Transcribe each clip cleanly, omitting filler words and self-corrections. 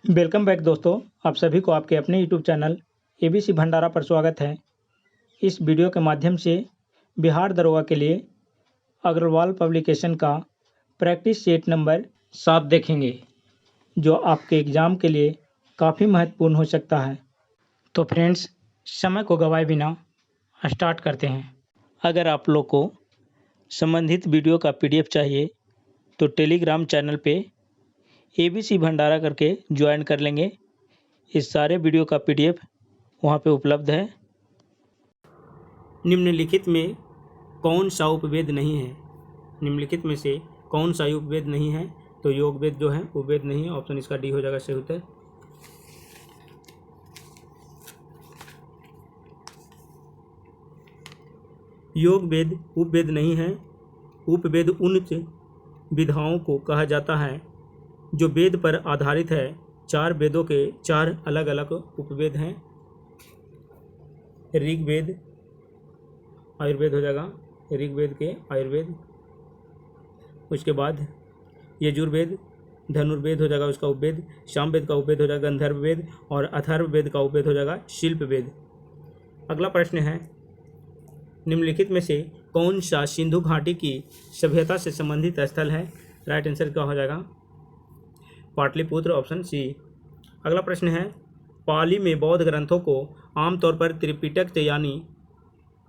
Welcome back दोस्तों। आप सभी को आपके अपने यूट्यूब चैनल एबीसी भंडारा पर स्वागत है। इस वीडियो के माध्यम से बिहार दरोगा के लिए अग्रवाल पब्लिकेशन का प्रैक्टिस सेट नंबर 7 देखेंगे, जो आपके एग्ज़ाम के लिए काफ़ी महत्वपूर्ण हो सकता है। तो फ्रेंड्स, समय को गवाए बिना स्टार्ट करते हैं। अगर आप लोग को संबंधित वीडियो का पीडीएफ चाहिए तो टेलीग्राम चैनल पे एबीसी भंडारा करके ज्वाइन कर लेंगे। इस सारे वीडियो का पीडीएफ वहाँ पे उपलब्ध है। निम्नलिखित में कौन सा उपवेद नहीं है? निम्नलिखित में से कौन सा उपवेद नहीं है? तो योग वेद जो है उपवेद नहीं है। ऑप्शन इसका डी हो जाएगा सही उत्तर। योग वेद उपवेद नहीं है। उपवेद उन विधाओं को कहा जाता है जो वेद पर आधारित है। 4 वेदों के 4 अलग अलग उपवेद हैं। ऋग्वेद आयुर्वेद हो जाएगा, ऋग्वेद के आयुर्वेद। उसके बाद यजुर्वेद, धनुर्वेद हो जाएगा उसका उपवेद। सामवेद का उपवेद हो जाएगा गंधर्ववेद, और अथर्ववेद का उपवेद हो जाएगा शिल्पवेद। अगला प्रश्न है, निम्नलिखित में से कौन सा सिंधु घाटी की सभ्यता से संबंधित स्थल है? राइट आंसर क्या हो जाएगा? Pataliputra, option C. अगला प्रश्न है, पाली में बौद्ध ग्रंथों को आमतौर पर त्रिपिटक यानी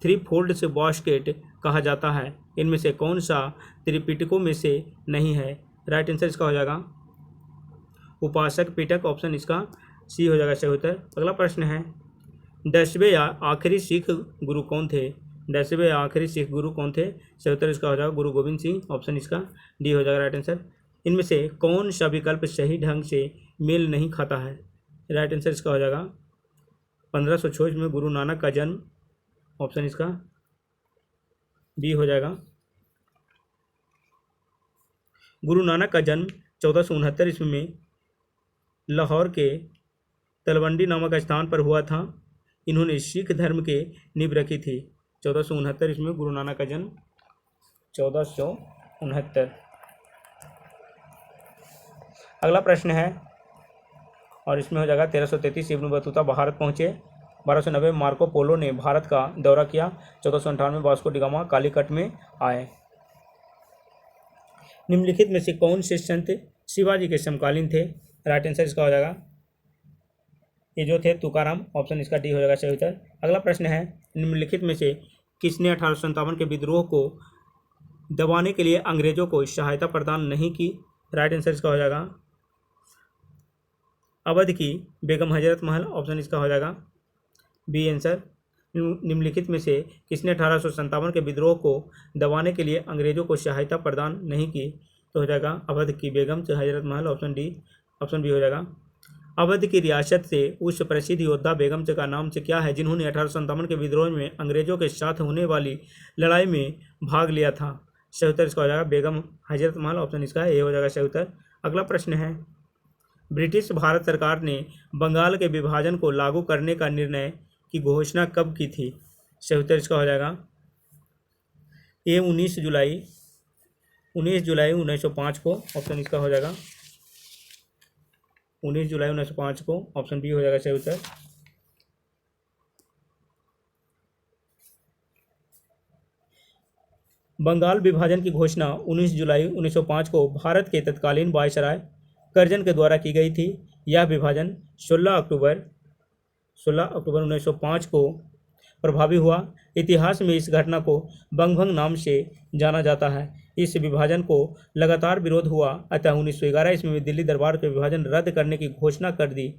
3 फोल्ड बास्केट कहा जाता है। इनमें से कौन सा त्रिपिटकों में से नहीं है? राइट आंसर इसका हो जाएगा उपासक पिटक, ऑप्शन इसका सी हो जाएगा सही उत्तर। अगला प्रश्न है, 10वें या आखिरी सिख गुरु कौन थे? 10वें या आखिरी सिख गुरु कौन थे? सही उत्तर इसका हो जाएगा गुरु गोविंद सिंह, ऑप्शन इसका डी हो जाएगा राइट आंसर। इनमें से कौन सा विकल्प सही ढंग से मेल नहीं खाता है? राइट आंसर इसका हो जाएगा 1524 में गुरु नानक का जन्म, ऑप्शन इसका बी हो जाएगा। गुरु नानक का जन्म 1469 ईस्वी में लाहौर के तलवंडी नामक स्थान पर हुआ था। इन्होंने सिख धर्म के नींव रखी थी। 1469 ईस्वी में गुरु नानक का जन्म, 1469। अगला प्रश्न है, और इसमें हो जाएगा 1333 इब्न बतूता भारत पहुँचे। 1290 मार्को पोलो ने भारत का दौरा किया। 1458 वास्को डी गामा कालीकट में आए। निम्नलिखित में से कौन से संत शिवाजी के समकालीन थे? राइट आंसर इसका हो जाएगा, ये जो थे तुकाराम, ऑप्शन इसका डी हो जाएगा सही उत्तर। अगला प्रश्न है, निम्नलिखित में से किसने 1857 के विद्रोह को दबाने के लिए अंग्रेजों को सहायता प्रदान नहीं की? राइट आंसर इसका हो जाएगा अवध की बेगम हजरत महल, ऑप्शन इसका हो जाएगा बी आंसर। निम्नलिखित में से किसने 1857 के विद्रोह को दबाने के लिए अंग्रेजों को सहायता प्रदान नहीं की? तो हो जाएगा अवध की Begum Hazrat Mahal, option D, option B हो जाएगा। अवध की रियासत से उस प्रसिद्ध योद्धा बेगम का नाम से क्या है जिन्होंने 1857 के विद्रोह में अंग्रेजों के साथ होने वाली लड़ाई में भाग लिया था? सही उत्तर इसका हो जाएगा बेगम हजरत महल, ऑप्शन इसका ये हो जाएगा सही उत्तर। अगला प्रश्न है, ब्रिटिश भारत सरकार ने बंगाल के विभाजन को लागू करने का निर्णय की घोषणा कब की थी? सही उत्तर इसका हो जाएगा ये 19 जुलाई 1905 को, ऑप्शन इसका हो जाएगा 19 जुलाई 1905 को, ऑप्शन बी हो जाएगा सही उत्तर। बंगाल विभाजन की घोषणा 19 जुलाई 1905 को भारत के तत्कालीन वायसराय कर्जन के द्वारा की गई थी। यह विभाजन 16 अक्टूबर 1905 को प्रभावी हुआ। इतिहास में इस घटना को बंगभंग नाम से जाना जाता है। इस विभाजन को लगातार विरोध हुआ, अतः 1911 ईस्वी में दिल्ली दरबार के विभाजन रद्द करने की घोषणा कर दी।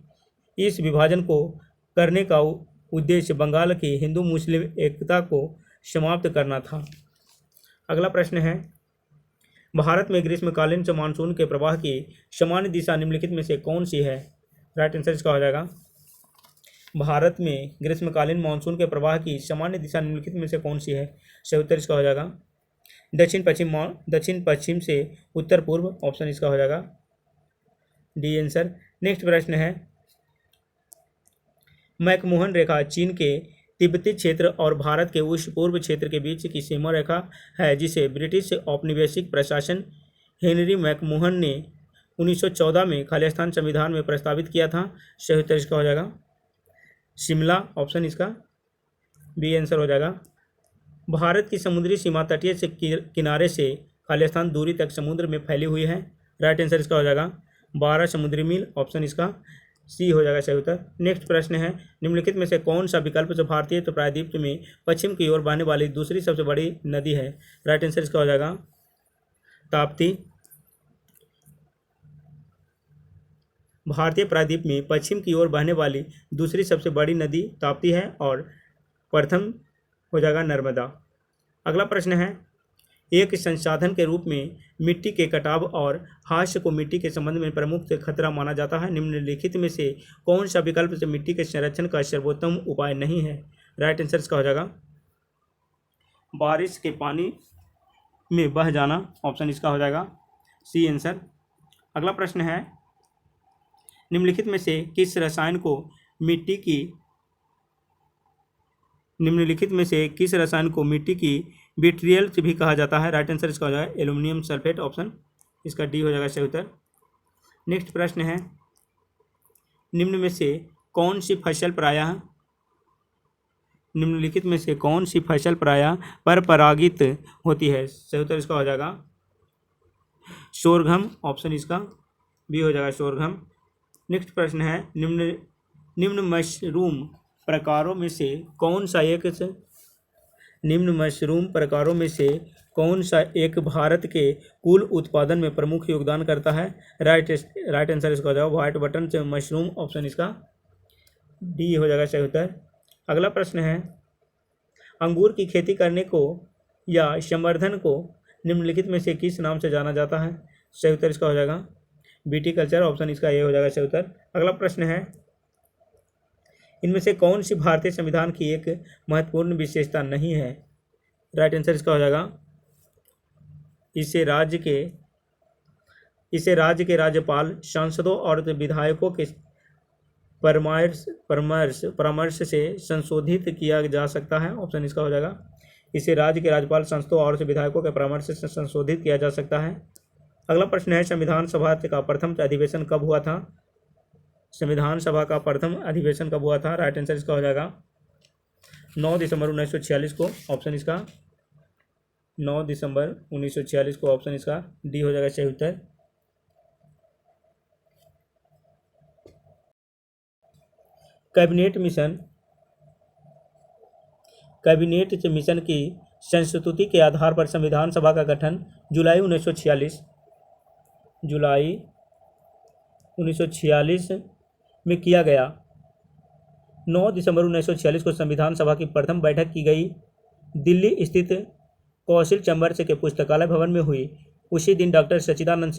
इस विभाजन को करने का उद्देश्य बंगाल की हिंदू मुस्लिम एकता को समाप्त करना था। अगला प्रश्न है, भारत में ग्रीष्मकालीन से मानसून के प्रवाह की सामान्य दिशा निम्नलिखित में से कौन सी है? राइट आंसर इसका हो जाएगा भारत में ग्रीष्मकालीन मानसून के प्रवाह की सामान्य दिशा निम्नलिखित में से कौन सी है? सही उत्तर इसका हो जाएगा दक्षिण पश्चिम से उत्तर पूर्व, ऑप्शन इसका हो जाएगा डी आंसर। नेक्स्ट प्रश्न है, मैकमोहन रेखा चीन के तिब्बती क्षेत्र और भारत के उस पूर्व क्षेत्र के बीच की सीमा रेखा है जिसे ब्रिटिश औपनिवेशिक प्रशासन हेनरी मैकमोहन ने 1914 में खालिस्तान संविधान में प्रस्तावित किया था? सही उत्तर इसका हो जाएगा शिमला, ऑप्शन इसका बी आंसर हो जाएगा। भारत की समुद्री सीमा तटीय से किनारे से खालिस्तान दूरी तक समुद्र में फैली हुई है। राइट आंसर इसका हो जाएगा 12 समुद्री मील, ऑप्शन इसका सी हो जाएगा सही उत्तर। नेक्स्ट प्रश्न है, निम्नलिखित में से कौन सा विकल्प जो भारतीय तो प्रायद्वीप में पश्चिम की ओर बहने वाली दूसरी सबसे बड़ी नदी है? राइट आंसर इसका हो जाएगा ताप्ती। भारतीय प्रायद्वीप में पश्चिम की ओर बहने वाली दूसरी सबसे बड़ी नदी ताप्ती है और प्रथम हो जाएगा नर्मदा। अगला प्रश्न है, एक संसाधन के रूप में मिट्टी के कटाव और ह्रास को मिट्टी के संबंध में प्रमुख खतरा माना जाता है। निम्नलिखित में से कौन सा विकल्प से मिट्टी के संरक्षण का सर्वोत्तम उपाय नहीं है? राइट आंसर इसका हो जाएगा बारिश के पानी में बह जाना, ऑप्शन इसका हो जाएगा सी आंसर। अगला प्रश्न है, निम्नलिखित में से किस रसायन को मिट्टी की विट्रियल भी कहा जाता है? राइट आंसर इसका हो जाएगा एल्युमिनियम सल्फेट, ऑप्शन इसका डी हो जाएगा सही उत्तर। नेक्स्ट प्रश्न है, निम्नलिखित में से कौन सी फसल प्रायः परपरागित होती है? सही उत्तर इसका हो जाएगा सोरघम, ऑप्शन इसका बी हो जाएगा सोरघम। नेक्स्ट प्रश्न है, निम्न मशरूम प्रकारों में से कौन सा एक भारत के कुल उत्पादन में प्रमुख योगदान करता है? राइट आंसर इसका हो जाएगा व्हाइट बटन से मशरूम, ऑप्शन इसका डी हो जाएगा सही उत्तर। अगला प्रश्न है, अंगूर की खेती करने को या संवर्धन को निम्नलिखित में से किस नाम से जाना जाता है? सही उत्तर इसका हो जाएगा विटीकल्चर, ऑप्शन इसका ए हो जाएगा सही उत्तर। अगला प्रश्न है, इनमें से कौन सी भारतीय संविधान की एक महत्वपूर्ण विशेषता नहीं है? राइट आंसर इसका हो जाएगा इसे राज्य के राज्यपाल, सांसदों और विधायकों के परामर्श से संशोधित किया जा सकता है, ऑप्शन इसका हो जाएगा इसे राज्य के राज्यपाल, सांसदों और विधायकों के परामर्श से संशोधित किया जा सकता है। अगला प्रश्न है, संविधान सभा का प्रथम अधिवेशन कब हुआ था? राइट आंसर इसका हो जाएगा 9 दिसंबर 1946 को, ऑप्शन इसका 9 दिसंबर 1946 को, ऑप्शन इसका डी हो जाएगा सही उत्तर। कैबिनेट मिशन की संस्तुति के आधार पर संविधान सभा का गठन जुलाई 1946 में किया गया। 9 दिसंबर 1946 को संविधान सभा की प्रथम बैठक की गई दिल्ली स्थित कौशल चैम्बर के पुस्तकालय भवन में हुई। उसी दिन डॉक्टर सच्चिदानंद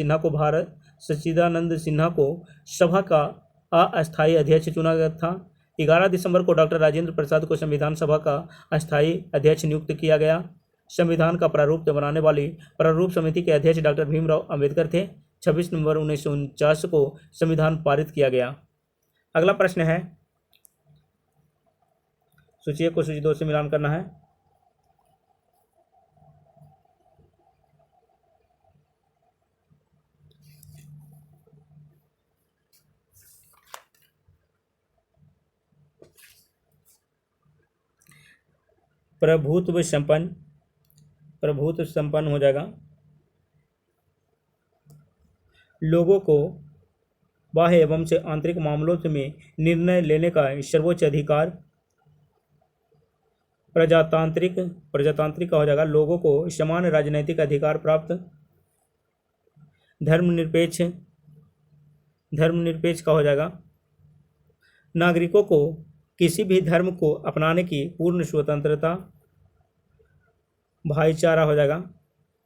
सिन्हा को सभा का अस्थायी अध्यक्ष चुना गया था। 11 दिसंबर को डॉक्टर राजेंद्र प्रसाद को संविधान सभा का अस्थायी अध्यक्ष नियुक्त किया गया। संविधान का प्रारूप बनाने वाली प्रारूप समिति के अध्यक्ष डॉक्टर भीमराव अंबेडकर थे। 26 नवंबर 1949 को संविधान पारित किया गया। अगला प्रश्न है, सूची 1 को सूची 2 से मिलान करना है। प्रभुत्व संपन्न हो जाएगा। लोगों को बाह्य एवं से आंतरिक मामलों में निर्णय लेने का सर्वोच्च अधिकार प्रजातांत्रिक का हो जाएगा। लोगों को समान राजनीतिक अधिकार प्राप्त। धर्मनिरपेक्ष का हो जाएगा। नागरिकों को किसी भी धर्म को अपनाने की पूर्ण स्वतंत्रता। भाईचारा हो जाएगा।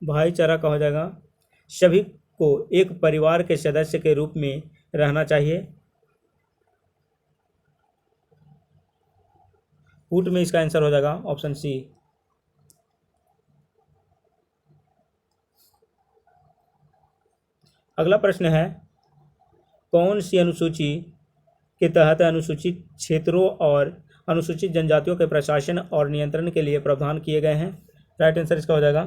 भाईचारा का हो जाएगा। सभी को एक परिवार के सदस्य के रूप में रहना चाहिए। फूट में इसका आंसर हो जाएगा ऑप्शन सी। अगला प्रश्न है, कौन सी अनुसूची के तहत अनुसूचित क्षेत्रों और अनुसूचित जनजातियों के प्रशासन और नियंत्रण के लिए प्रावधान किए गए हैं? राइट आंसर इसका हो जाएगा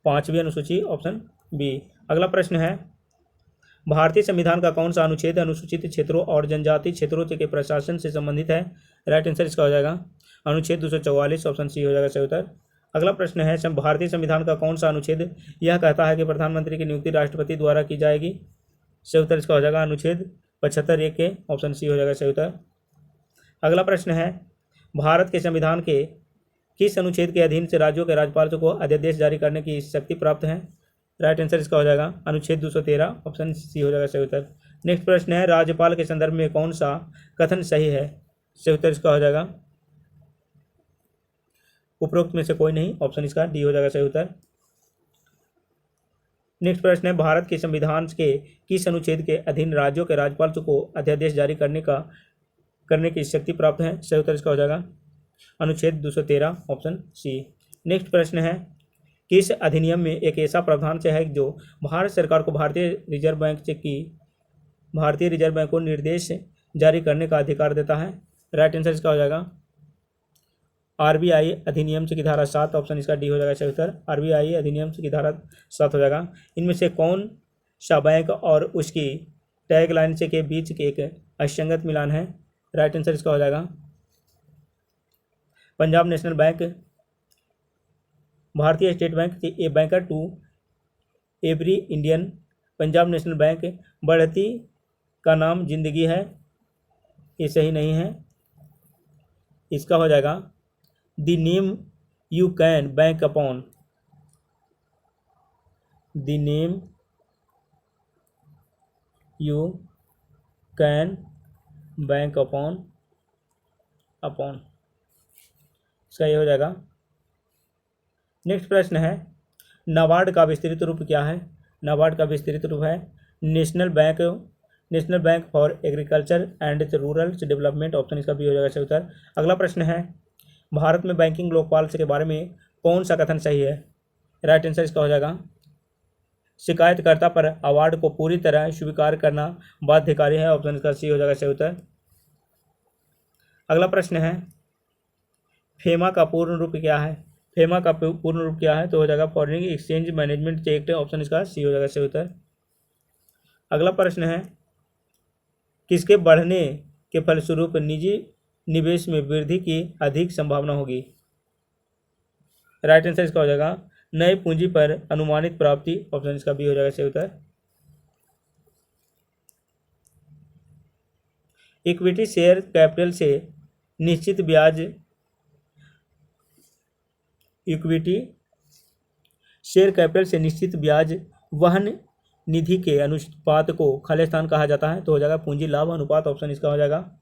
5वीं अनुसूची, ऑप्शन बी। अगला प्रश्न है, भारतीय संविधान का कौन सा अनुच्छेद अनुसूचित क्षेत्रों और जनजाति क्षेत्रों के प्रशासन से संबंधित है? राइट आंसर इसका हो जाएगा अनुच्छेद 244, ऑप्शन सी हो जाएगा सही उत्तर। अगला प्रश्न है भारतीय संविधान का कौन सा अनुच्छेद यह कहता है कि प्रधानमंत्री की नियुक्ति राष्ट्रपति द्वारा की जाएगी? सही उत्तर इसका हो जाएगा अनुच्छेद 75(1) के, ऑप्शन सी हो जाएगा सही उत्तर। अगला प्रश्न है भारत के संविधान के किस अनुच्छेद के अधीन से राज्यों के राज्यपाल को अध्यादेश जारी करने की शक्ति प्राप्त है? राइट आंसर इसका हो जाएगा अनुच्छेद 213, ऑप्शन सी हो जाएगा सही उत्तर। नेक्स्ट प्रश्न है राज्यपाल के संदर्भ में कौन सा कथन सही है? सही उत्तर इसका हो जाएगा उपरोक्त में से कोई नहीं, ऑप्शन इसका डी हो जाएगा सही उत्तर। नेक्स्ट प्रश्न है भारत के संविधान के किस अनुच्छेद के अधीन राज्यों के राज्यपाल को अध्यादेश जारी करने की शक्ति प्राप्त है? सही उत्तर इसका हो जाएगा अनुच्छेद 213, ऑप्शन सी। नेक्स्ट प्रश्न है किस अधिनियम में एक ऐसा प्रावधान से है जो भारत सरकार को भारतीय रिजर्व बैंक को निर्देश जारी करने का अधिकार देता है? राइट आंसर इसका हो जाएगा आरबीआई अधिनियम की धारा 7, ऑप्शन इसका डी हो जाएगा सही उत्तर। आरबीआई अधिनियम की धारा 7 हो जाएगा। इनमें से कौन सा बैंक और उसकी टैगलाइन से के बीच के एक असंगत मिलान है? राइट आंसर इसका हो जाएगा Punjab National Bank, Bharatiya State Bank, a banker to every Indian, Punjab National Bank, बढ़ती का नाम जिंदगी है, ये सही नहीं है। इसका हो जाएगा the name you can bank upon, the name you can bank upon इसका ये हो जाएगा। नेक्स्ट प्रश्न है नाबार्ड का विस्तृत रूप क्या है? नाबार्ड का विस्तृत रूप है national bank for agriculture and rural development, option इसका भी हो जाएगा सही उत्तर। अगला प्रश्न है भारत में बैंकिंग लोकपाल के बारे में कौन सा कथन सही है? राइट आंसर इसका हो जाएगा शिकायतकर्ता पर अवार्ड को पूरी तरह स्वीकार करना बाध्यकारी है, ऑप्शन इसका सी हो जाएगा सही उत्तर। अगला प्रश्न है फेमा का पूर्ण रूप क्या है? फेमा का पूर्ण रूप क्या है? तो हो जाएगा foreign exchange management act, option इसका सी हो जाएगा सही उत्तर। अगला प्रश्न है किसके बढ़ने के फलस्वरूप निजी निवेश में वृद्धि की अधिक संभावना होगी? राइट आंसर इसका हो जाएगा नए पूंजी पर अनुमानित प्राप्ति, ऑप्शन इसका बी हो जाएगा सही उत्तर। इक्विटी शेयर कैपिटल से निश्चित ब्याज, इक्विटी शेयर कैपिटल से निश्चित ब्याज वहन निधि के अनुपात को खालिस्तान कहा जाता है, तो हो जाएगा पूंजी लाभ अनुपात, ऑप्शन इसका हो जाएगा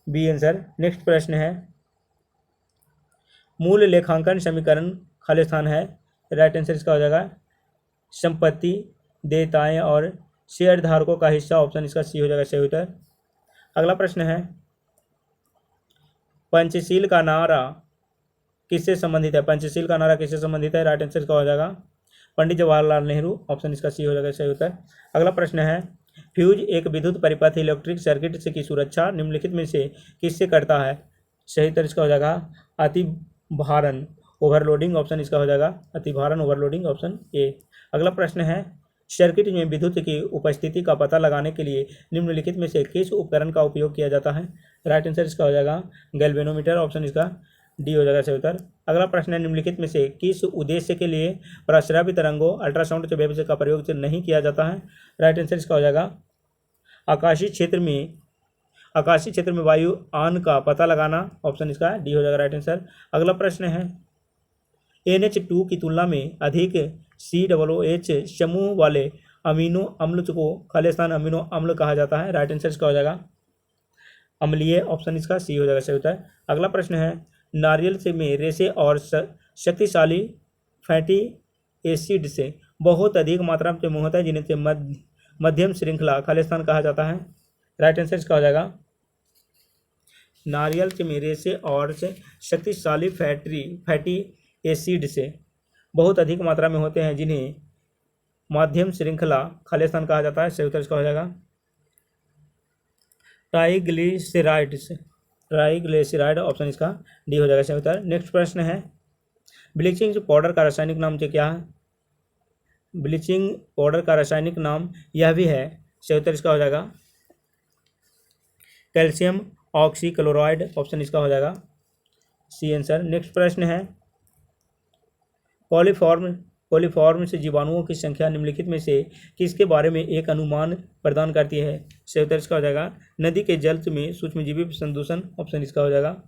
बी आंसर। नेक्स्ट प्रश्न है मूल लेखांकन समीकरण खालिस्तान है, राइट आंसर इसका हो जाएगा संपत्ति, देयताएं और शेयर धारकों का हिस्सा, ऑप्शन इसका सी हो जाएगा सही उत्तर। अगला प्रश्न है पंचशील का नारा किससे संबंधित है? पंचशील का नारा किससे संबंधित है? राइट आंसर इसका हो जाएगा पंडित जवाहरलाल नेहरू, ऑप्शन इसका सी हो जाएगा सही उत्तर। अगला प्रश्न है फ्यूज एक विद्युत परिपथ इलेक्ट्रिक सर्किट से की सुरक्षा निम्नलिखित में से किससे करता है? सही उत्तर इसका हो जाएगा अतिभारण ओवरलोडिंग, ऑप्शन इसका हो जाएगा अतिभारण ओवरलोडिंग, ऑप्शन ए। अगला प्रश्न है सर्किट में विद्युत की उपस्थिति का पता लगाने के लिए निम्नलिखित में से किस उपकरण का उपयोग किया जाता है? राइट आंसर इसका हो जाएगा गैल्वेनोमीटर, ऑप्शन इसका डी हो जाएगा सही उत्तर। अगला प्रश्न है निम्नलिखित में से किस उद्देश्य के लिए प्रस्रावी तरंगों अल्ट्रासाउंड के वेव का प्रयोग नहीं किया जाता है? राइट आंसर इसका हो जाएगा आकाशीय क्षेत्र में वायु आन का पता लगाना, ऑप्शन इसका डी हो जाएगा राइट आंसर। अगला प्रश्न है NH2 की तुलना में अधिक COOH समूह वाले अमीनो अम्ल को खालिस्तान अमीनो अम्ल कहा जाता है, राइट आंसर इसका हो जाएगा अम्लीय, ऑप्शन इसका सी हो जाएगा सही उत्तर। अगला प्रश्न है नारियल से में रेशे और शक्तिशाली फैटी एसिड से बहुत अधिक मात्रा में मुँह होता है जिन्हें मध्यम श्रृंखला खालिस्तान कहा जाता है, राइट आंसर इसका हो जाएगा नारियल से में रेशे और शक्तिशाली फैटी एसिड से बहुत अधिक मात्रा में होते हैं जिन्हें मध्यम श्रृंखला खालिस्तान कहा जाता है, सही उत्तर इसका हो जाएगा ट्राइग्लिसराइड, ऑप्शन इसका डी हो जाएगा सही उत्तर। नेक्स्ट प्रश्न है ब्लीचिंग पाउडर का रासायनिक नाम क्या है? ब्लीचिंग पाउडर का रासायनिक नाम यह भी है। सही उत्तर इसका हो जाएगा कैल्शियम ऑक्सीक्लोराइड। ऑप्शन इसका हो जाएगा सी आंसर। नेक्स्ट प्रश्न है कॉलीफॉर्म जीवाणुओं की संख्या निम्नलिखित में से किसके बारे में एक अनुमान प्रदान करती है। सही उत्तर इसका हो जाएगा नदी के जल में सूक्ष्मजीवी संदूषण। ऑप्शन इसका हो जाएगा।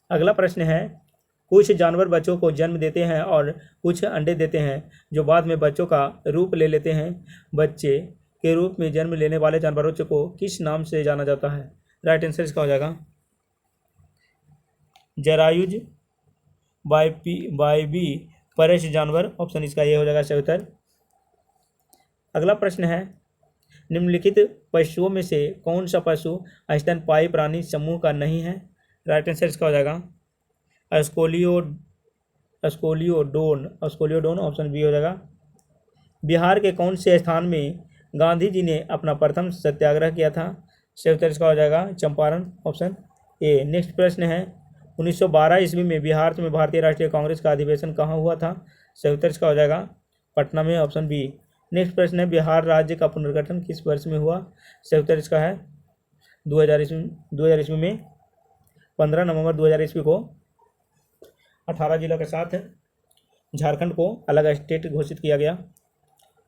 अगला प्रश्न है कुछ जानवर बच्चों को जन्म देते हैं और कुछ अंडे देते हैं जो बाद में बच्चों का रूप ले लेते हैं। बच्चे के रूप में जन्म लेने वाले जानवरों को किस नाम से जाना जाता है। राइट आंसर इसका हो जाएगा जरायुज बाइबी परस जानवर। ऑप्शन इसका ये हो जाएगा सही उत्तर। अगला प्रश्न है निम्नलिखित पशुओं में से कौन सा पशु स्तनपायी प्राणी समूह का नहीं है। राइट आंसर इसका हो जाएगा अस्कोलियोडोन। ऑप्शन बी हो जाएगा। बिहार के कौन से स्थान में गांधी जी ने अपना प्रथम सत्याग्रह किया था। सही उत्तर इसका हो जाएगा चंपारण। Option A. नेक्स्ट प्रश्न है 1912 ईस्वी में बिहार में भारतीय राष्ट्रीय कांग्रेस का अधिवेशन कहाँ हुआ था। सही उत्तर इसका हो जाएगा पटना में। Option B. नेक्स्ट प्रश्न है बिहार राज्य का पुनर्गठन किस वर्ष में हुआ। सही उत्तर इसका है 2000 ईस्वी में 15 नवंबर 2000 ईस्वी को 18 जिलों के साथ झारखंड को अलग स्टेट घोषित किया गया।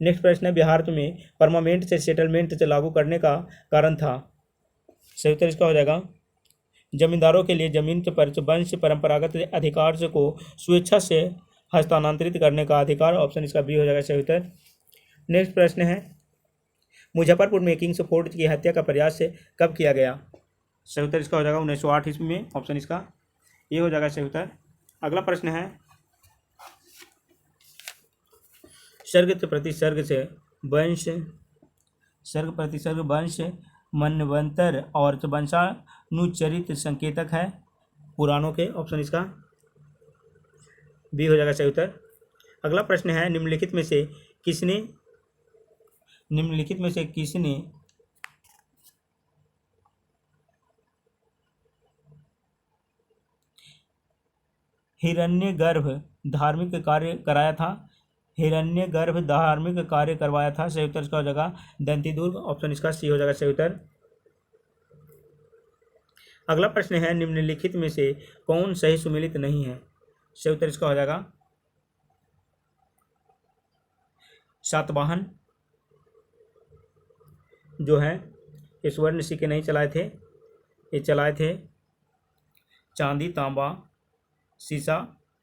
नेक्स्ट प्रश्न है बिहार में परमानेंट से सेटलमेंट से लागू करने का कारण था। सही उत्तर इसका हो जाएगा जमींदारों के लिए जमीन पर वंश परंपरागत अधिकार को स्वेच्छा से हस्तांतरित करने का अधिकार। ऑप्शन इसका बी हो जाएगा सही उत्तर। नेक्स्ट प्रश्न है मुजफ्फरपुर में किंग्स फोर्ट की हत्या का प्रयास कब किया गया। सही उत्तर इसका हो जाएगा 1908 ईस्वी में। ऑप्शन इसका ये हो जाएगा सही उत्तर। अगला प्रश्न है सर्ग प्रति सर्ग वंश मनवंतर और वंशानुचरित संकेतक है पुराणों के। ऑप्शन इसका बी हो जाएगा सही उत्तर। अगला प्रश्न है निम्नलिखित में से किसने हिरण्यगर्भ धार्मिक कार्य कराया था। हिरण्यगर्भ धार्मिक कार्य करवाया था। सही उत्तर इसका हो जाएगा दंतीदुर्ग। ऑप्शन इसका सी हो जाएगा सही उत्तर। अगला प्रश्न है निम्नलिखित में से कौन सही सुमेलित नहीं है। सही उत्तर इसका हो जाएगा सातवाहन जो है ये स्वर्ण सिक्के नहीं चलाए थे, ये चलाए थे चांदी तांबा सीसा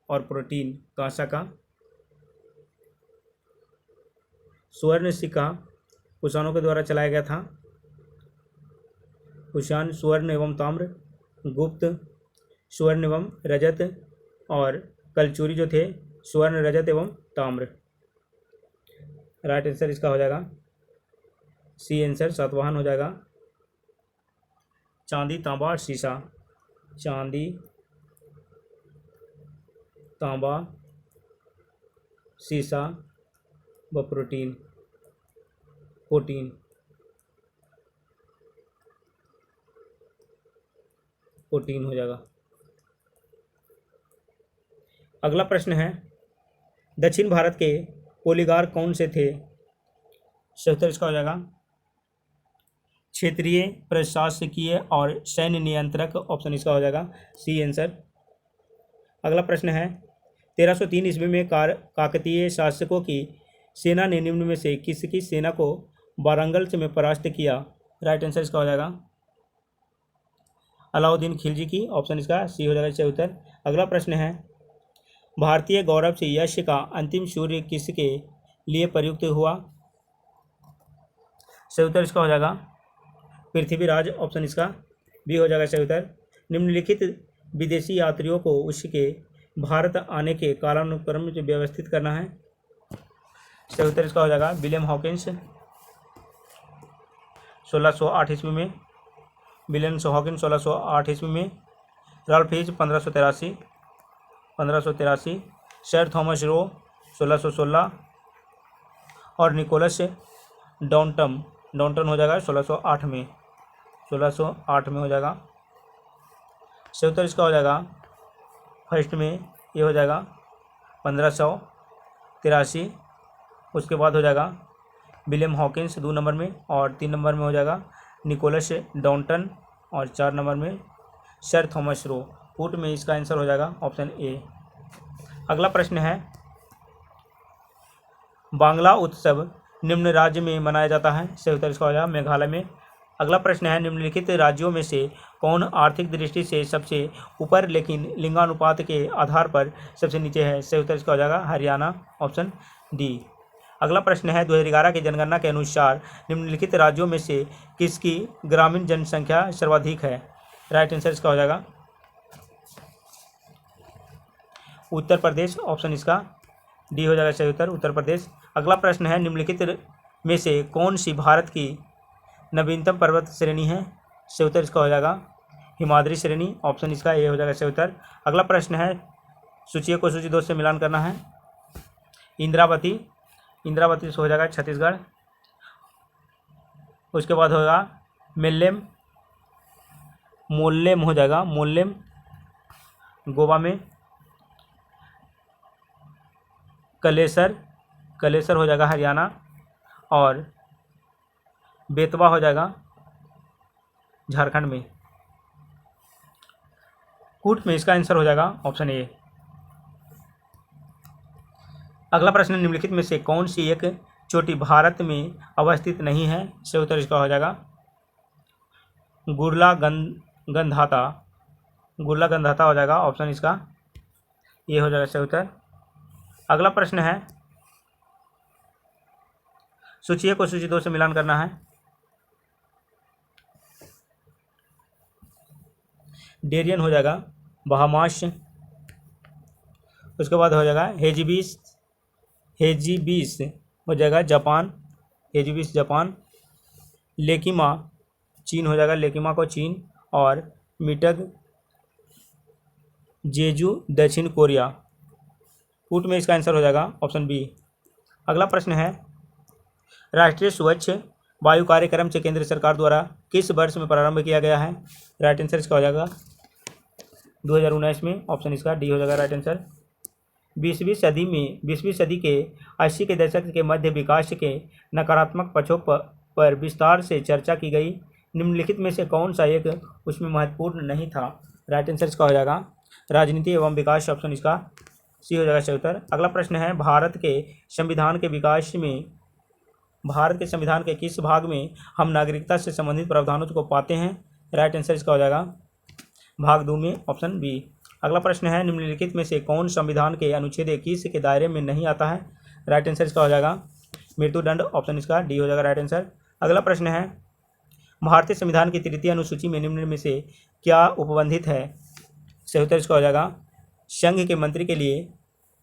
और प्रोटीन कांसा का। स्वर्ण सिक्का कुषाणों के द्वारा चलाया गया था। कुषाण स्वर्ण एवं ताम्र, गुप्त स्वर्ण एवं रजत और कलचुरी जो थे स्वर्ण रजत एवं ताम्र। राइट आंसर इसका हो जाएगा सी आंसर सातवाहन हो जाएगा चांदी तांबा और सीसा। चांदी तांबा सीसा व प्रोटीन हो जाएगा। अगला प्रश्न है दक्षिण भारत के पोलीगार कौन से थे। उत्तर इसका हो जाएगा क्षेत्रीय प्रशासकीय और सैन्य नियंत्रक। ऑप्शन इसका हो जाएगा सी आंसर। अगला प्रश्न है 1303 ईस्वी में काकतीय शासकों की सेना ने निम्न में से किसकी सेना को वारंगल में परास्त किया। राइट आंसर इसका हो जाएगा अलाउद्दीन खिलजी की। ऑप्शन इसका सी हो जाएगा सही उत्तर। अगला प्रश्न है भारतीय गौरव से यश का अंतिम सूर्य किसके लिए प्रयुक्त हुआ। सही उत्तर इसका हो जाएगा पृथ्वीराज। ऑप्शन इसका बी हो जाएगा सही उत्तर। निम्नलिखित विदेशी यात्रियों को उसके भारत आने के कालानुक्रम में व्यवस्थित करना है। सही उत्तर इसका हो जाएगा विलियम हॉकिंस 1608 ईस्वी में। विलियम हॉकिंस 1608 ईस्वी में। Ralph hitch 1583। Sir Thomas Roe 1616 और निकोलस डाउंटन हो जाएगा 1608 में। 1608 में हो जाएगा। सही उत्तर इसका हो जाएगा फर्स्ट में ये हो जाएगा 1500 83। उसके बाद हो जाएगा विलियम हॉकिंस 2 नंबर में, और 3 नंबर में हो जाएगा निकोलस डाउंटन, और 4 नंबर में सर थॉमस रो। फुट में इसका आंसर हो जाएगा ऑप्शन ए। अगला प्रश्न है, बांग्ला उत्सव निम्न राज्य में मनाया जाता है। सही उत्तर इसका हो जाएगा मेघालय में। अगला प्रश्न है, निम्नलिखित राज्यों में से कौन आर्थिक दृष्टि से सबसे ऊपर लेकिन लिंगानुपात के आधार पर सबसे नीचे है। सही उत्तर इसका हो जाएगा हरियाणा, ऑप्शन डी। अगला प्रश्न है, 2011 की जनगणना के अनुसार निम्नलिखित राज्यों में से किसकी ग्रामीण जनसंख्या सर्वाधिक है। राइट आंसर इसका हो जाएगा उत्तर प्रदेश, ऑप्शन इसका डी हो जाएगा सही उत्तर, उत्तर प्रदेश। अगला प्रश्न है, निम्नलिखित में से कौन सी भारत की नवीनतम पर्वत श्रेणी है। सही उत्तर इसका हो जाएगा हिमाद्री श्रेणी, ऑप्शन इसका ए हो जाएगा सही उत्तर। अगला प्रश्न है, सूची को सूची 2 से मिलान करना है। इंद्रावती, इंद्रावती से हो जाएगा छत्तीसगढ़। उसके बाद होगा मेल्लेम, मोल्लेम हो जाएगा मोल्लेम गोवा में। कलेसर, कलेसर हो जाएगा हरियाणा, और बेतवा हो जाएगा झारखंड में। कूट में इसका आंसर हो जाएगा ऑप्शन ए। अगला प्रश्न, निम्नलिखित में से कौन सी एक चोटी भारत में अवस्थित नहीं है। सही उत्तर इसका हो जाएगा गुरला गंधाता, गुरला गंधाता हो जाएगा, ऑप्शन इसका ये हो जाएगा सही उत्तर। अगला प्रश्न है, सूची को सूची 2 से मिलान करना है। डेरियन हो जाएगा बहामास। उसके बाद हो जाएगा हेजिबिस, हेजिबिस हो जाएगा जापान, हेजिबिस जापान। लेकिमा चीन हो जाएगा, लेकिमा को चीन, और मिटग जेजू दक्षिण कोरिया। कूट में इसका आंसर हो जाएगा ऑप्शन बी। अगला प्रश्न है, राष्ट्रीय स्वच्छ वायु कार्यक्रम से केंद्र सरकार द्वारा किस वर्ष में प्रारंभ किया गया है। राइट आंसर इसका हो जाएगा 2019 में, ऑप्शन इसका डी हो जाएगा राइट आंसर। 20वीं सदी के 80 के दशक के मध्य विकास के नकारात्मक पक्षों पर विस्तार से चर्चा की गई। निम्नलिखित में से कौन सा एक उसमें महत्वपूर्ण नहीं था। राइट आंसर इसका हो जाएगा राजनीति एवं विकास, ऑप्शन इसका सी हो जाएगा सही उत्तर। अगला प्रश्न है, भारत के संविधान के विकास में, भारत के संविधान के किस भाग में हम नागरिकता से संबंधित प्रावधानों को पाते हैं। राइट आंसर इसका हो जाएगा भाग 2 में, ऑप्शन बी। अगला प्रश्न है, निम्नलिखित में से कौन संविधान के अनुच्छेद 21 के दायरे में नहीं आता है। राइट आंसर इसका हो जाएगा मृत्युदंड, ऑप्शन इसका डी हो जाएगा राइट आंसर। अगला प्रश्न है, भारतीय संविधान की तृतीय अनुसूची में निम्न में से क्या उपबंधित है। सही उत्तर इसका हो जाएगा संघ के मंत्री के लिए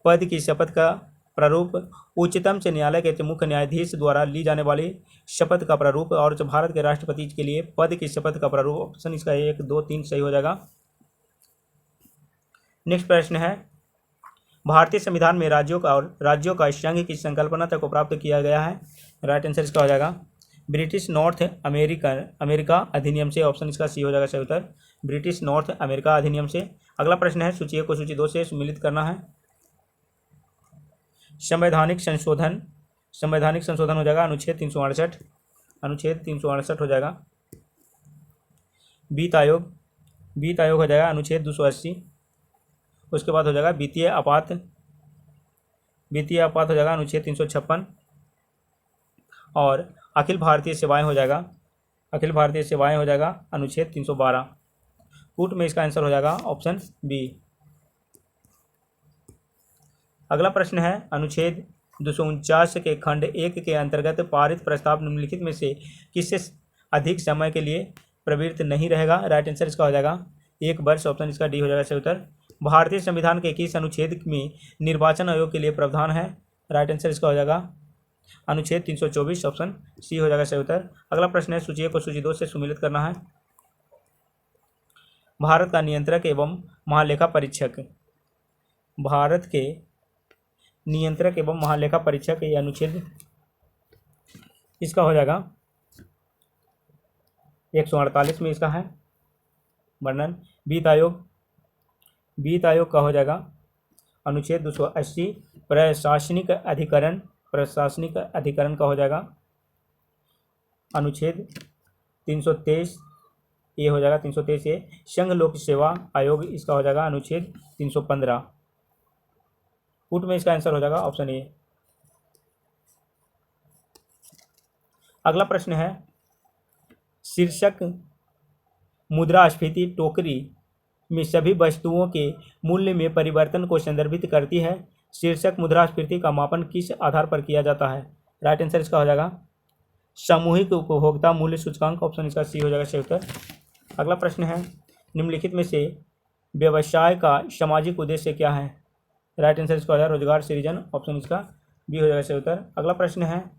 पद की शपथ का प्रारूप, उच्चतम से न्यायालय के मुख्य न्यायाधीश द्वारा ली जाने वाली शपथ का प्रारूप, और भारत के राष्ट्रपति के लिए पद की शपथ का प्रारूप। ऑप्शन इसका 1, 2, 3 सही हो जाएगा। नेक्स्ट प्रश्न है, भारतीय संविधान में राज्यों का संघ की संकल्पना तक को प्राप्त किया गया है। राइट आंसर इसका हो जाएगा ब्रिटिश नॉर्थ अमेरिका अधिनियम से, ऑप्शन इसका सी हो जाएगा सही उत्तर, ब्रिटिश नॉर्थ अमेरिका अधिनियम से। अगला प्रश्न है, सूची को सूची 2 से सम्मिलित करना है। संवैधानिक संशोधन हो जाएगा अनुच्छेद 368, अनुच्छेद 368 हो जाएगा। वित्त आयोग हो जाएगा अनुच्छेद 280। उसके बाद हो जाएगा वित्तीय आपात हो जाएगा अनुच्छेद 356, और अखिल भारतीय सेवाएं हो जाएगा अनुच्छेद 312। कूट में इसका आंसर हो जाएगा ऑप्शन बी। अगला प्रश्न है, अनुच्छेद 249 के खंड 1 के अंतर्गत पारित प्रस्ताव निम्नलिखित में से किससे अधिक समय के लिए प्रवृत्त नहीं रहेगा। राइट आंसर इसका हो जाएगा 1 वर्ष, ऑप्शन इसका डी हो जाएगा सही उत्तर। भारतीय संविधान के किस अनुच्छेद में निर्वाचन आयोग के लिए प्रावधान है। राइट आंसर इसका हो जाएगा अनुच्छेद 324, ऑप्शन सी हो जाएगा सही उत्तर। अगला प्रश्न है, सूची को सूची 2 से सम्मिलित करना है। भारत का नियंत्रक एवं महालेखा परीक्षक, भारत के नियंत्रक एवं महालेखा परीक्षक, ये अनुच्छेद इसका हो जाएगा 148 में इसका है वर्णन। वित्त आयोग का हो जाएगा अनुच्छेद 280 प्रशासनिक अधिकरण का हो जाएगा अनुच्छेद 323, ये हो जाएगा 323 ए। संघ लोक सेवा आयोग, इसका हो जाएगा अनुच्छेद 315। पुट में इसका आंसर हो जाएगा ऑप्शन ए। अगला प्रश्न है, शीर्षक मुद्रास्फीति टोकरी में सभी वस्तुओं के मूल्य में परिवर्तन को संदर्भित करती है। शीर्षक मुद्रास्फीति का मापन किस आधार पर किया जाता है? राइट आंसर इसका हो जाएगा सामूहिक उपभोक्ता मूल्य सूचकांक, ऑप्शन इसका सी हो जाएगा सही उत्तर। अगला प्रश्न है, निम्नलिखित में से व्यवसाय का सामाजिक उद्देश्य क्या है? राइट आंसर इसका हो जाएगा रोजगार सृजन, ऑप्शन इसका बी हो जाएगा सही उत्तर। अगला प्रश्न है,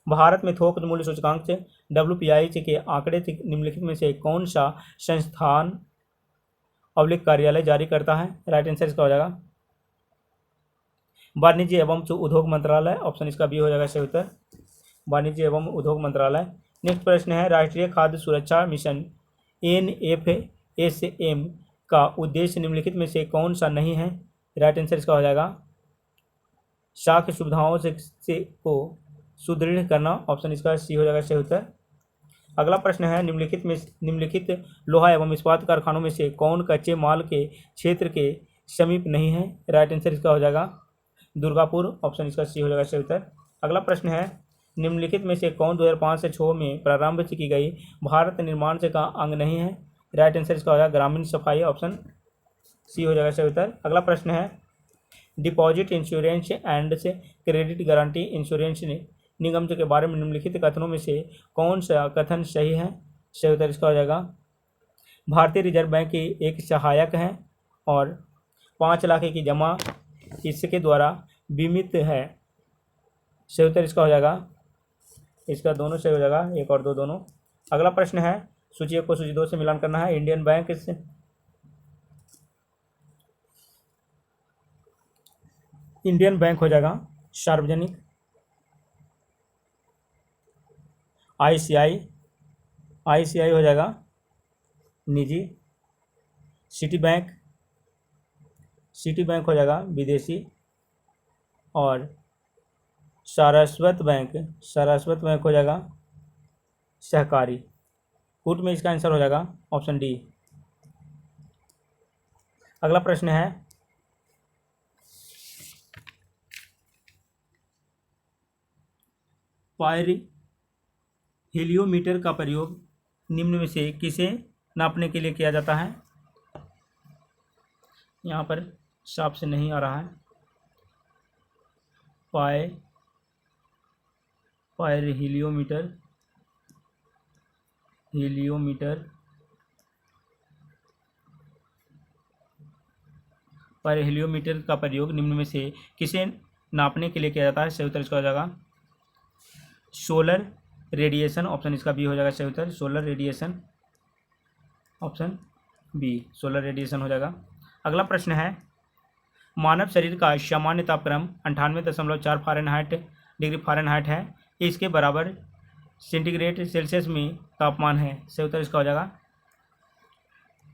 भारत में थोक मूल्य सूचकांक से WPI के आंकड़े निम्नलिखित में से कौन सा संस्थान अवलिक कार्यालय जारी करता है? राइट आंसर इसका हो जाएगा वाणिज्य एवं उद्योग मंत्रालय, ऑप्शन इसका बी हो जाएगा सही उत्तर, वाणिज्य एवं उद्योग मंत्रालय। नेक्स्ट प्रश्न है, राष्ट्रीय खाद्य सुरक्षा मिशन NFSM का उद्देश्य निम्नलिखित में से कौन सा नहीं है? राइट आंसर इसका हो जाएगा साख सुविधाओं से को सुदृढ़ करना, ऑप्शन इसका सी हो जाएगा सही उत्तर। अगला प्रश्न है, निम्नलिखित लोहा एवं इस्पात कारखानों में से कौन कच्चे माल के क्षेत्र के समीप नहीं है? राइट आंसर इसका हो जाएगा दुर्गापुर, ऑप्शन इसका सी हो जाएगा सही उत्तर। अगला प्रश्न है, निम्नलिखित में से कौन 2005 से 6 में प्रारंभ की गई भारत निर्माण से का अंग नहीं है? राइट आंसर इसका हो जाएगा ग्रामीण सफाई, ऑप्शन सी हो जाएगा सही उत्तर। अगला प्रश्न है, डिपॉजिट इंश्योरेंस एंड से क्रेडिट गारंटी इंश्योरेंस निगम के बारे में निम्नलिखित कथनों में से कौन सा कथन सही है? सही उत्तर इसका हो जाएगा भारतीय रिजर्व बैंक की एक सहायक है और 5 लाख की जमा इसके द्वारा बीमित है। सही उत्तर इसका हो जाएगा, इसका दोनों सही हो जाएगा, 1 और 2 दोनों। अगला प्रश्न है, सूची 1 को सूची 2 से मिलान करना है। इंडियन बैंक हो जाएगा सार्वजनिक, ICI हो जाएगा निजी, सिटी बैंक हो जाएगा विदेशी और सारस्वत बैंक हो जाएगा सहकारी। पुट में इसका आंसर हो जाएगा ऑप्शन डी। अगला प्रश्न है, हेलियोमीटर का प्रयोग निम्न में से किसे नापने के लिए किया जाता है? यहाँ पर साफ से नहीं आ रहा है। हेलियोमीटर का प्रयोग निम्न में से किसे नापने के लिए किया जाता है? सही उत्तर इसका हो जाएगा सोलर रेडिएशन, ऑप्शन इसका बी हो जाएगा सही उत्तर। Solar radiation, option B, solar radiation हो जाएगा। अगला प्रश्न है, मानव शरीर का सामान्य तापक्रम 98.4 डिग्री फ़ारेनहाइट है, इसके बराबर सेंटीग्रेड सेल्सियस में तापमान है। सही उत्तर इसका हो जाएगा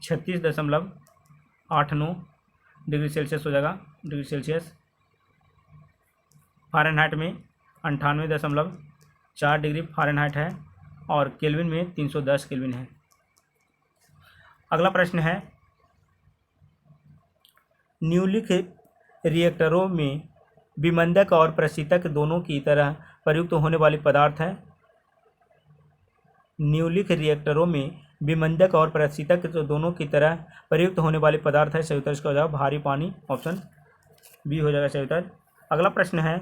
36.89 डिग्री सेल्सियस हो जाएगा, डिग्री सेल्सियस। फ़ारेनहाइट में 98.4 डिग्री फ़ारेनहाइट है और केल्विन में 310 केल्विन है। अगला प्रश्न है, निम्नलिखित रिएक्टरों में विमंदक और प्रशीतक दोनों की तरह प्रयुक्त होने वाली पदार्थ है? निम्नलिखित रिएक्टरों में विमंदक और प्रशीतक दोनों की तरह प्रयुक्त होने वाली पदार्थ है। सही उत्तर इसका हो जाएगा भारी पानी, ऑप्शन बी हो जाएगा सही उत्तर। अगला प्रश्न है,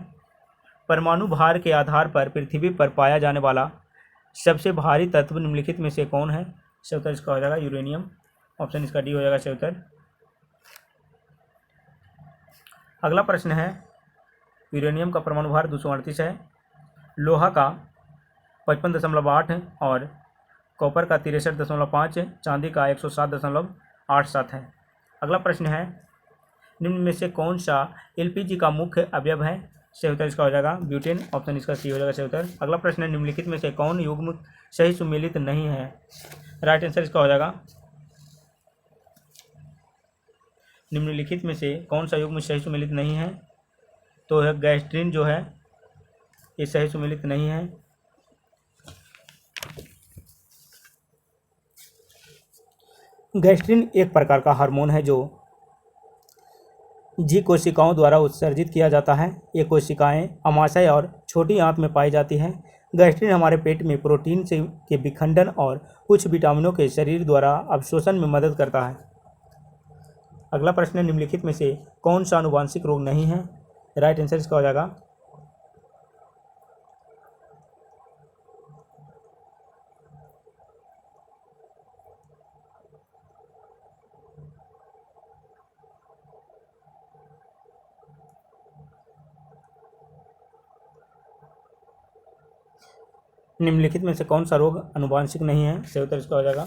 परमाणु भार के आधार पर पृथ्वी पर पाया जाने वाला सबसे भारी तत्व निम्नलिखित में से कौन है? सही उत्तर इसका हो जाएगा यूरेनियम, ऑप्शन इसका डी हो जाएगा सही उत्तर। अगला प्रश्न है, यूरेनियम का परमाणु भार 238 है, लोहा का 55.8 और कॉपर का 63.5, चांदी का 107.87 है। अगला प्रश्न है, निम्न में से कौन सा LPG का मुख्य अवयव है? सही उत्तर इसका हो जाएगा ब्यूटेन, ऑप्शन इसका सी हो जाएगा सही उत्तर। अगला प्रश्न है, निम्नलिखित में से कौन युग्म सही सुमेलित नहीं है? राइट आंसर इसका हो जाएगा निम्नलिखित में से कौन सा युग्म सही सुमेलित नहीं है? तो है गैस्ट्रिन जो है ये सही सुमेलित नहीं है। गैस्ट्रिन एक प्रकार का हार्मोन है जो जी कोशिकाओं द्वारा उत्सर्जित किया जाता है। ये कोशिकाएं अमाशय और छोटी आंत में पाई जाती हैं। गैस्ट्रिन हमारे पेट में प्रोटीन के विखंडन और कुछ विटामिनों के शरीर द्वारा अवशोषण में मदद करता है। अगला प्रश्न है, निम्नलिखित में से कौन सा आनुवांशिक रोग नहीं है? राइट आंसर इसका हो जाएगा निम्नलिखित में से कौन सा रोग आनुवांशिक नहीं है? सही उत्तर इसका हो जाएगा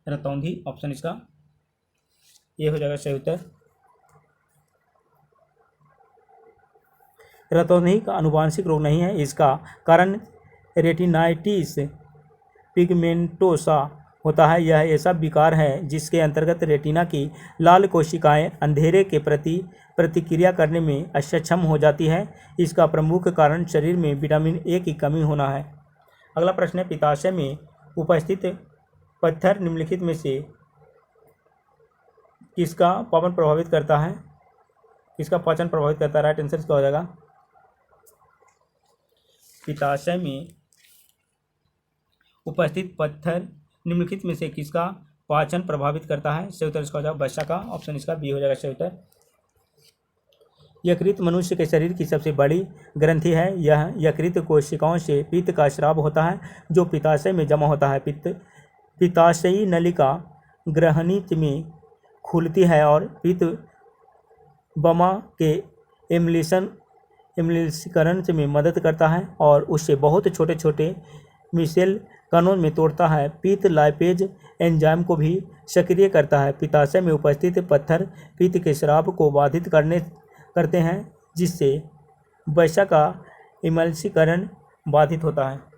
रतौंधी। ऑप्शन इसका ये हो जाएगा सही उत्तर। रतौंधी का आनुवांशिक रोग नहीं है। इसका कारण रेटिनाइटिस पिगमेंटोसा होता है। यह ऐसा विकार है जिसके अंतर्गत रेटिना की लाल कोशिकाएं अंधेरे के प्रति प्रतिक्रिया करने में अक्षम हो जाती है। इसका प्रमुख कारण शरीर में विटामिन ए की कमी होना है। अगला प्रश्न है, पित्ताशय में उपस्थित पत्थर निम्नलिखित में से किसका पाचन प्रभावित करता है? किसका पाचन प्रभावित करता है? राइट आंसर इसका हो जाएगा पित्ताशय में उपस्थित पत्थर निम्नलिखित में से किसका पाचन प्रभावित करता है? सही उत्तर इसका हो जाएगा वसा का। ऑप्शन इसका बी हो जाएगा सही उत्तर। यकृत मनुष्य के शरीर की सबसे बड़ी ग्रंथि है। यह यकृत कोशिकाओं से पित्त का स्राव होता है जो पित्ताशय में जमा होता है। पित्ताशयी नलिका ग्रहणित में खुलती है और पित्त बमा के एम्लिशीकरण में मदद करता है और उससे बहुत छोटे छोटे मिसेल कणों में तोड़ता है। पित्त लाइपेज एंजाइम को भी सक्रिय करता है। पित्ताशय में उपस्थित पत्थर पित्त के स्राव को बाधित करते हैं जिससे वसा का एम्लिशीकरण बाधित होता है।